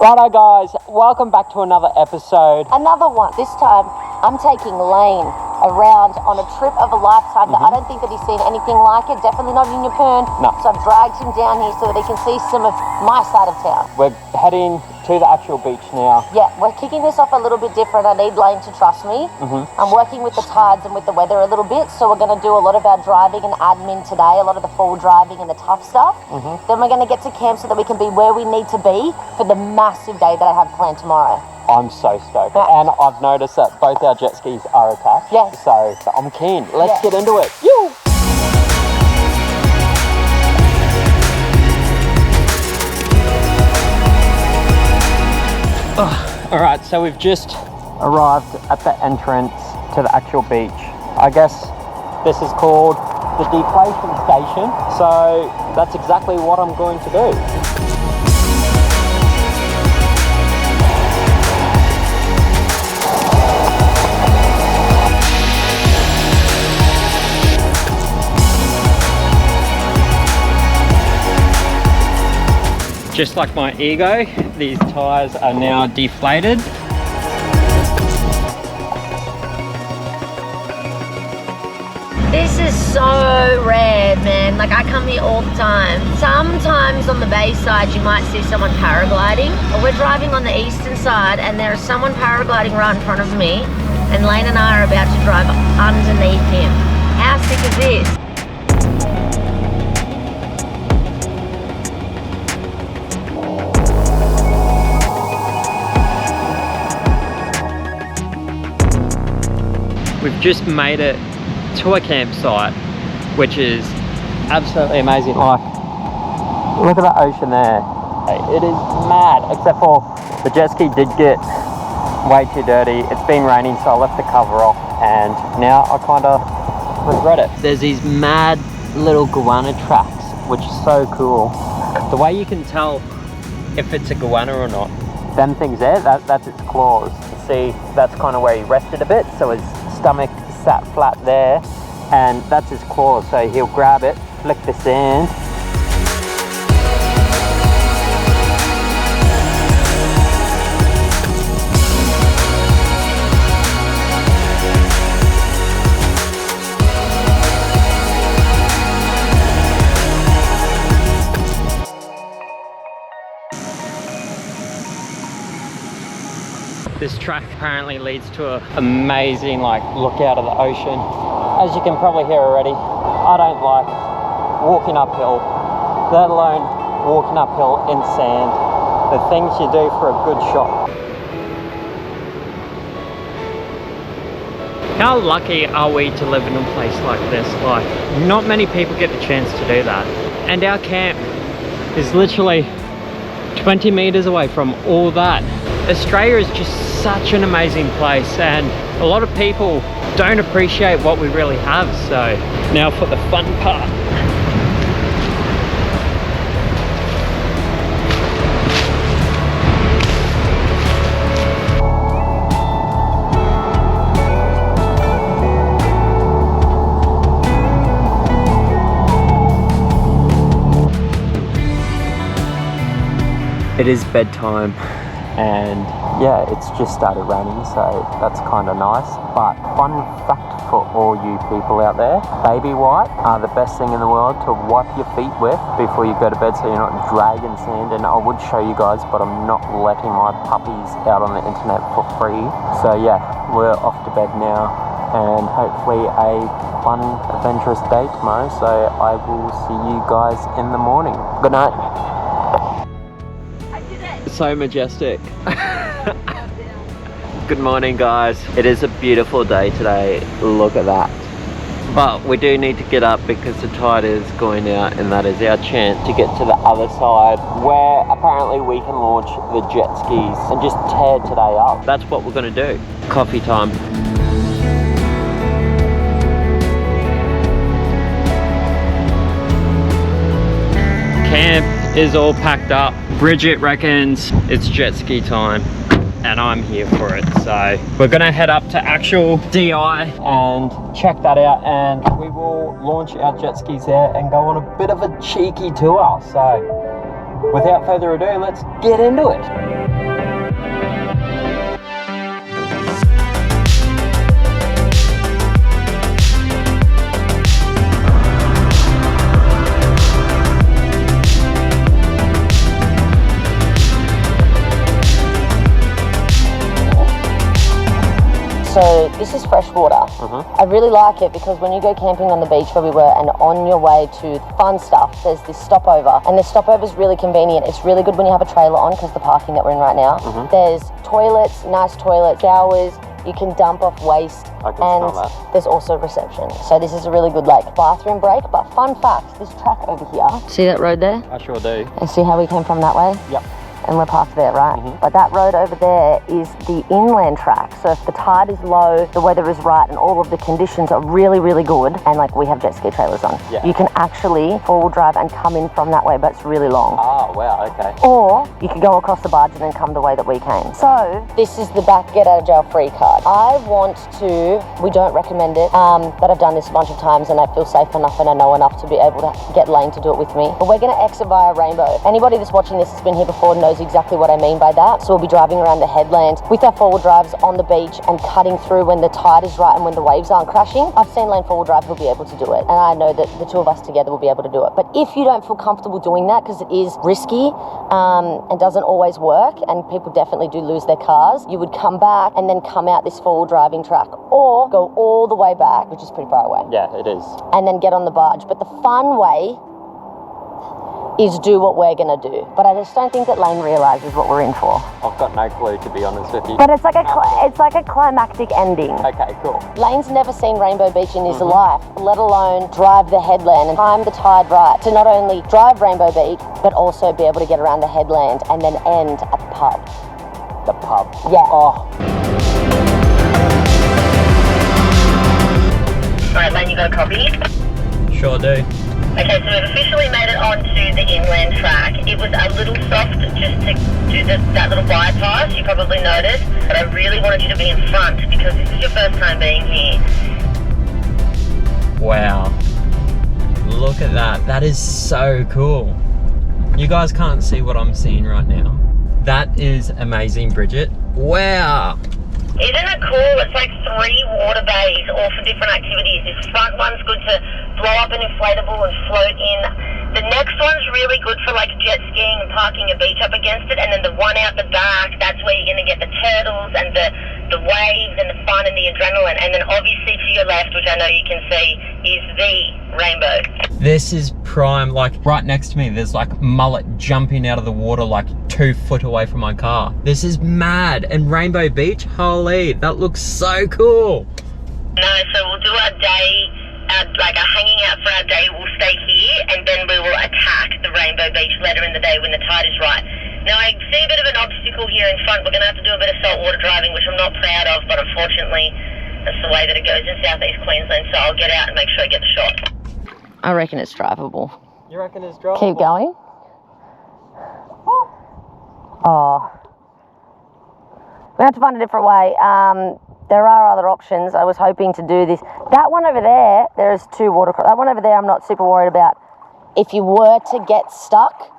Righto guys, welcome back to another episode. Another one. This time, I'm taking Lane around on a trip of a lifetime that I don't think that he's seen anything like it. Definitely not in Yeppoon. No. So I've dragged him down here so that he can see some of my side of town. We're heading to the actual beach now. Yeah, we're kicking this off a little bit different. I need Lane to trust me. I'm working with the tides and with the weather a little bit, so we're going to do a lot of our driving and admin today, a lot of the full driving and the tough stuff. Then we're going to get to camp so that we can be where we need to be for the massive day that I have planned tomorrow. I'm so stoked. Yeah. And I've noticed that both our jet skis are attached. Yes. So I'm keen. Let's Yeah. get into it. Yoo! All right, so we've just arrived at the entrance to the actual beach. I guess this is called the Deflating station. So that's exactly what I'm going to do. Just like my ego, these tires are now deflated. This is so rare, man. Like, I come here all the time. Sometimes on the bay side, you might see someone paragliding. We're driving on the eastern side, and there is someone paragliding right in front of me, and Lane and I are about to drive underneath him. How sick is this? We've just made it to a campsite, which is absolutely amazing. Like, look at that ocean there. It is mad, except for the jet ski did get way too dirty. It's been raining, so I left the cover off, and now I kind of regret it. There's these mad little goanna tracks, which is so cool. The way you can tell if it's a goanna or not, them things there, that's its claws. See, that's kind of where he rested a bit, so his stomach sat flat there, and that's his claws. So he'll grab it, flick the sand. This track apparently leads to an amazing look out of the ocean. As you can probably hear already, I don't like walking uphill, let alone walking uphill in sand. The things you do for a good shot. How lucky are we to live in a place like this? Like, not many people get the chance to do that. And our camp is literally 20 meters away from all that. Australia is just such an amazing place, and a lot of people don't appreciate what we really have. So now for the fun part. It is bedtime, and yeah, it's just started raining, so that's kind of nice. But fun fact for all you people out there, baby white are the best thing in the world to wipe your feet with before you go to bed, so you're not dragging sand. And I would show you guys, but I'm not letting my puppies out on the internet for free. So yeah, we're off to bed now, and hopefully a fun adventurous day tomorrow. So I will see you guys in the morning. Good night. So majestic. Good morning guys. It is a beautiful day today. Look at that. But we do need to get up because the tide is going out, and that is our chance to get to the other side where apparently we can launch the jet skis and just tear today up. That's what we're going to do. Coffee time. Camp is all packed up. Bridget reckons it's jet ski time, and I'm here for it. So we're gonna head up to actual DI and check that out, and we will launch our jet skis there and go on a bit of a cheeky tour. So without further ado, let's get into it. So this is fresh water. I really like it because when you go camping on the beach where we were and on your way to fun stuff, there's this stopover, and the stopover is really convenient. It's really good when you have a trailer on because the parking that we're in right now. There's toilets, nice toilets, showers. You can dump off waste, and there's also reception. So this is a really good like bathroom break. But fun fact, this track over here. See that road there? I sure do. And see how we came from that way? Yep. And we're past there, right? But that road over there is the inland track. So if the tide is low, the weather is right, and all of the conditions are really, really good, and like we have jet ski trailers on, you can actually four-wheel drive and come in from that way, but it's really long. Oh, wow, okay. Or you could go across the barge and then come the way that we came. So this is the back get out of jail free card. I want to, we don't recommend it, but I've done this a bunch of times and I feel safe enough and I know enough to be able to get Lane to do it with me. But we're gonna exit via Rainbow. Anybody that's watching this has been here before knows exactly what I mean by that. So we'll be driving around the headland with our four-wheel drives on the beach and cutting through when the tide is right and when the waves aren't crashing. I've seen Lane four-wheel drive who'll be able to do it, and I know that the two of us together will be able to do it. But if you don't feel comfortable doing that, because it is risky and doesn't always work, and people definitely do lose their cars, you would come back and then come out this four-wheel driving track, or go all the way back, which is pretty far away. Yeah, it is. And then get on the barge. But the fun way is do what we're gonna do. But I just don't think that Lane realizes what we're in for. I've got no clue, to be honest with you. But it's like a climactic ending. Okay, cool. Lane's never seen Rainbow Beach in his life, let alone drive the headland and time the tide right to not only drive Rainbow Beach, but also be able to get around the headland and then end at the pub. The pub? Yeah. Oh. Alright, Lane, you got a copy? Sure do. Okay, so we've officially made it onto the inland track. It was a little soft just to do that little bypass, you probably noticed, but I really wanted you to be in front because this is your first time being here. Wow. Look at that. That is so cool. You guys can't see what I'm seeing right now. That is amazing, Bridget. Wow. Isn't it cool? It's like 3 water bays, all for different activities. This front one's good to blow up an inflatable and float in. The next one's really good for like jet skiing and parking a beach up against it. And then the one out the back, that's where you're going to get the turtles and the waves and the fun and the adrenaline. And then obviously to your left, which I know you can see, is the Rainbow. This is prime. Like right next to me, there's like mullet jumping out of the water like 2 foot away from my car. This is mad. And Rainbow Beach, holy, that looks so cool. No, so we'll do our day, like our hanging out for our day. We'll stay here and then we will attack the Rainbow Beach later in the day when the tide is right. Now I see a bit of an obstacle here in front. We're going to have to do a bit of saltwater driving, which I'm not proud of, but unfortunately that's the way that it goes in South East Queensland. So I'll get out and make sure I get the shot. I reckon it's drivable. You reckon it's drivable? Keep going. Oh. We have to find a different way. There are other options. I was hoping to do this. That one over there, there's 2 watercross. That one over there I'm not super worried about. If you were to get stuck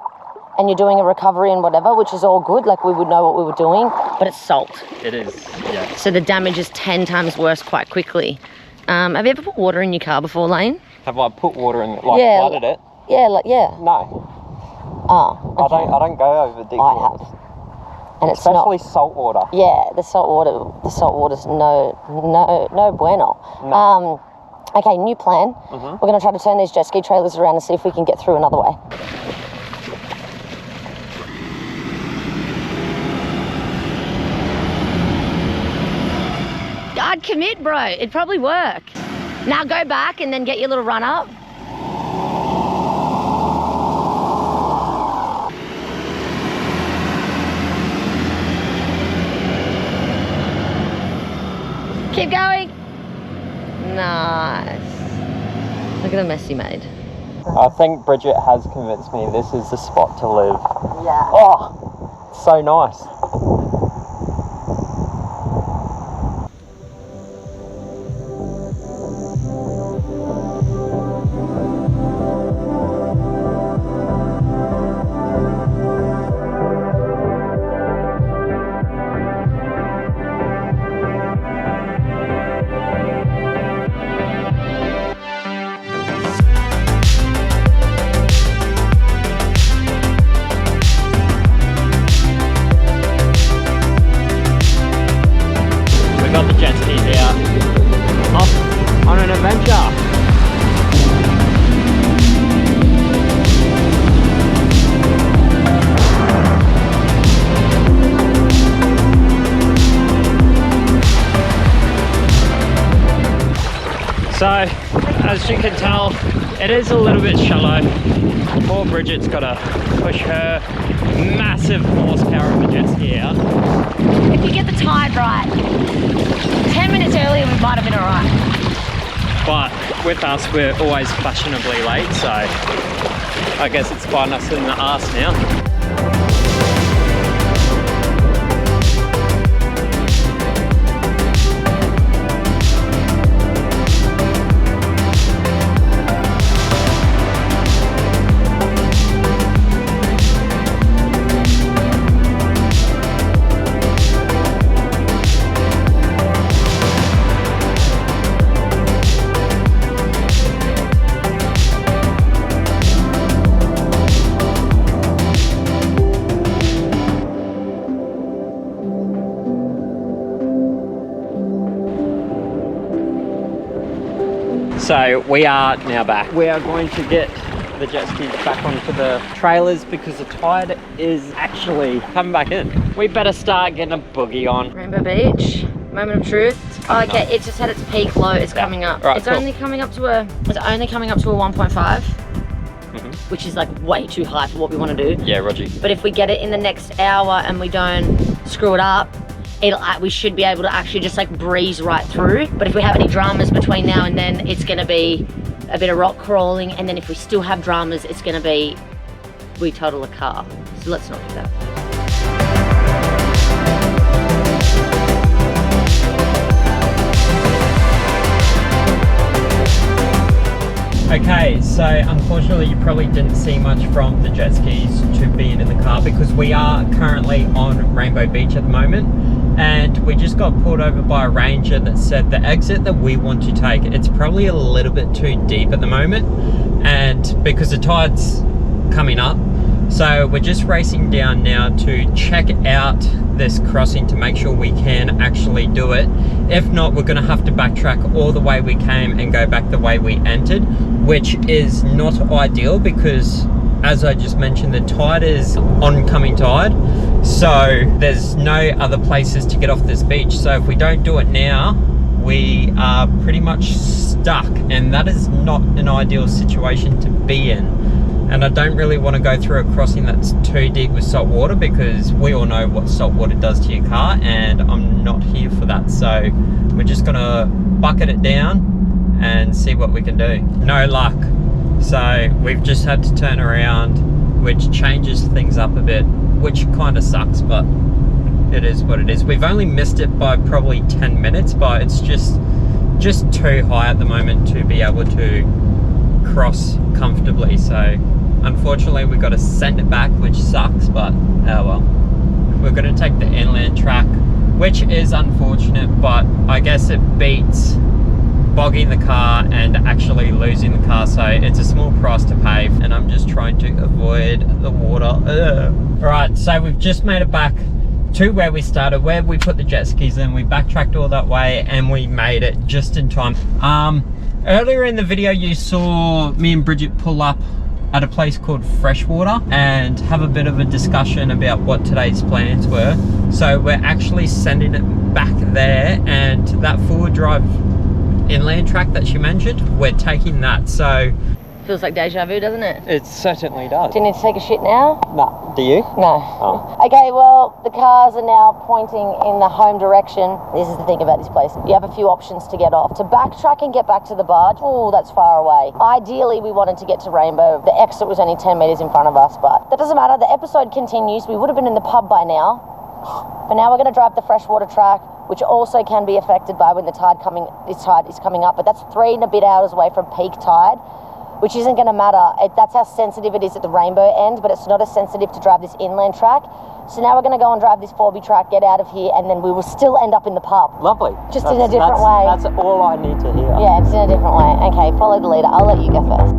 and you're doing a recovery and whatever, which is all good, like we would know what we were doing, but it's salt. It is, yeah. So the damage is 10 times worse quite quickly. Have you ever put water in your car before, Lane? Have I put water in it, like flooded it? Yeah, yeah. No. Oh, okay. I don't go over deep waters. I have. And especially it's not, salt water. Yeah, the salt water's no bueno. No. Okay, new plan. We're going to try to turn these jet ski trailers around and see if we can get through another way. I'd commit, bro. It'd probably work. Now go back and then get your little run up. Keep going. Nice. Look at the mess you made. I think Bridget has convinced me this is the spot to live. Yeah. Oh, so nice. So, as you can tell, it is a little bit shallow. Poor Bridget's got to push her massive horsepower of a jet ski out. If you get the tide right, 10 minutes earlier we might have been alright. But with us, we're always fashionably late, so I guess it's biting us in the arse now. So we are now back. We are going to get the jet skis back onto the trailers because the tide is actually coming back in. We better start getting a boogie on. Rainbow Beach, moment of truth. Oh, okay, it just had its peak low. It's coming up. Right, it's cool. only coming up to a 1.5, which is like way too high for what we want to do. Yeah, Roger. But if we get it in the next hour and we don't screw it up, we should be able to actually just like breeze right through. But if we have any dramas between now and then, it's going to be a bit of rock crawling, and then if we still have dramas, it's going to be we total a car. So let's not do that. Okay, so unfortunately you probably didn't see much from the jet skis to being in the car because we are currently on Rainbow Beach at the moment. And we just got pulled over by a ranger that said the exit that we want to take, it's probably a little bit too deep at the moment, and because the tide's coming up, so we're just racing down now to check out this crossing to make sure we can actually do it. If not, we're going to have to backtrack all the way we came and go back the way we entered, which is not ideal because, as I just mentioned, the tide is oncoming tide, so there's no other places to get off this beach. So if we don't do it now, we are pretty much stuck, and that is not an ideal situation to be in. And I don't really want to go through a crossing that's too deep with salt water because we all know what salt water does to your car, and I'm not here for that. So we're just gonna bucket it down and see what we can do. No luck. So we've just had to turn around, which changes things up a bit, which kind of sucks, but it is what it is. We've only missed it by probably 10 minutes, but it's just too high at the moment to be able to cross comfortably. So unfortunately we got to send it back, which sucks, but oh well. We're going to take the inland track, which is unfortunate, but I guess it beats bogging the car and actually losing the car, so it's a small price to pay, and I'm just trying to avoid the water. Alright, so we've just made it back to where we started, where we put the jet skis in. We backtracked all that way and we made it just in time. Earlier in the video you saw me and Bridget pull up at a place called Freshwater and have a bit of a discussion about what today's plans were. So we're actually sending it back there, and that forward drive inland track that she mentioned, we're taking that. So Feels like deja vu, doesn't it? it certainly does. Do you need to take a shit now? No, do you? No. Oh. Okay, well, the cars are now pointing in the home direction. This is the thing about this place. You have a few options to get off. To backtrack and get back to the barge, oh, that's far away. Ideally, we wanted to get to Rainbow. The exit was only 10 metres in front of us, but that doesn't matter. The episode continues. We would have been in the pub by now. But now we're going to drive the freshwater track, which also can be affected by when the tide is coming up. But that's 3 and a bit hours away from peak tide, which isn't going to matter. That's how sensitive it is at the Rainbow end, but it's not as sensitive to drive this inland track. So now we're going to go and drive this 4B track, get out of here, and then we will still end up in the pub. Lovely. Just in a different way. That's all I need to hear. Yeah, it's in a different way. Okay, follow the leader. I'll let you go first.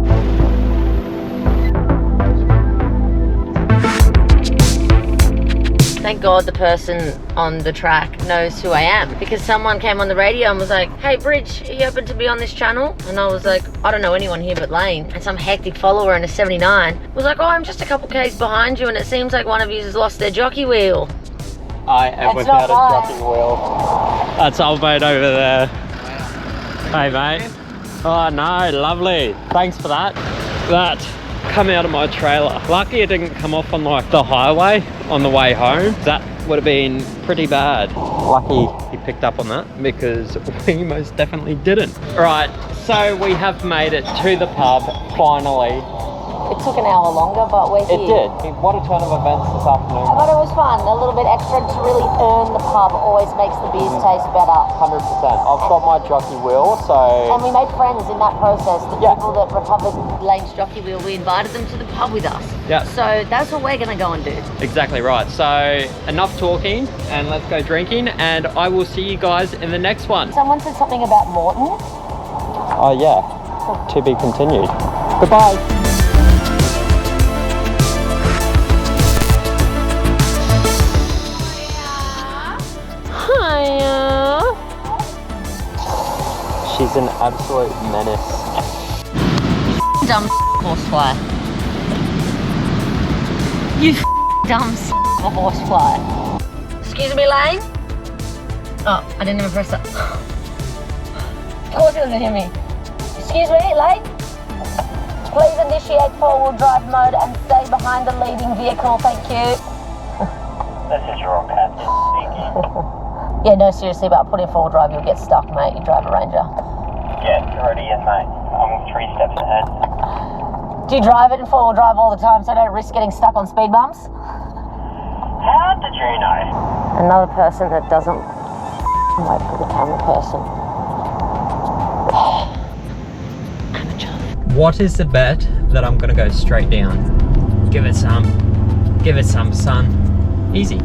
Thank God the person on the track knows who I am, because someone came on the radio and was like, hey Bridge, are you open to be on this channel? And I was like, I don't know anyone here but Lane. And some hectic follower in a 79 was like, oh, I'm just a couple Ks behind you and it seems like one of you has lost their jockey wheel. I am That's without not a jockey wheel. That's old mate over there. Hey mate. Oh no, lovely. Thanks for that. That come out of my trailer. Lucky it didn't come off on like the highway on the way home. That would have been pretty bad. Lucky he picked up on that because we most definitely didn't. Right, so we have made it to the pub finally. It took an hour longer, but we're here. It did. What a turn of events this afternoon. But it was fun. A little bit extra to really earn the pub always makes the beers taste better. 100%. I've got my jockey wheel, so... And we made friends in that process. The Yeah. people that recovered Lane's jockey wheel, we invited them to the pub with us. Yeah. So that's what we're going to go and do. Exactly right. So enough talking and let's go drinking, and I will see you guys in the next one. Someone said something about Morton. Oh yeah, to be continued. Goodbye. Hiya. She's an absolute menace. Dumb horsefly. You dumb horsefly. Excuse me, Lane? Oh, I didn't even press that. Of course he doesn't hear me. Excuse me, Lane? Please initiate four-wheel drive mode and stay behind the leading vehicle, thank you. This is your captain speaking. Yeah, no, seriously, but put in four-wheel drive, you'll get stuck, mate. You drive a Ranger. Yeah, you're already in, mate. I'm 3 steps ahead. Do you drive it in four-wheel drive all the time so I don't risk getting stuck on speed bumps? How did you know? Another person that doesn't wait for the camera person. What is the bet that I'm gonna go straight down? Give it some. Give it some, son. Easy.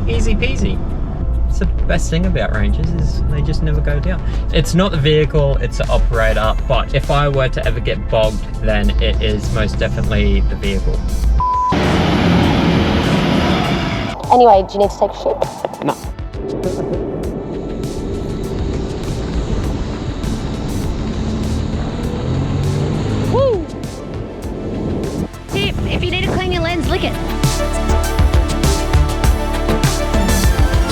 Easy peasy. It's the best thing about Rangers is they just never go down. It's not the vehicle, it's the operator, but if I were to ever get bogged, then it is most definitely the vehicle. Anyway, do you need to take a shit? No. Woo! Tip, if you need to clean your lens, lick it.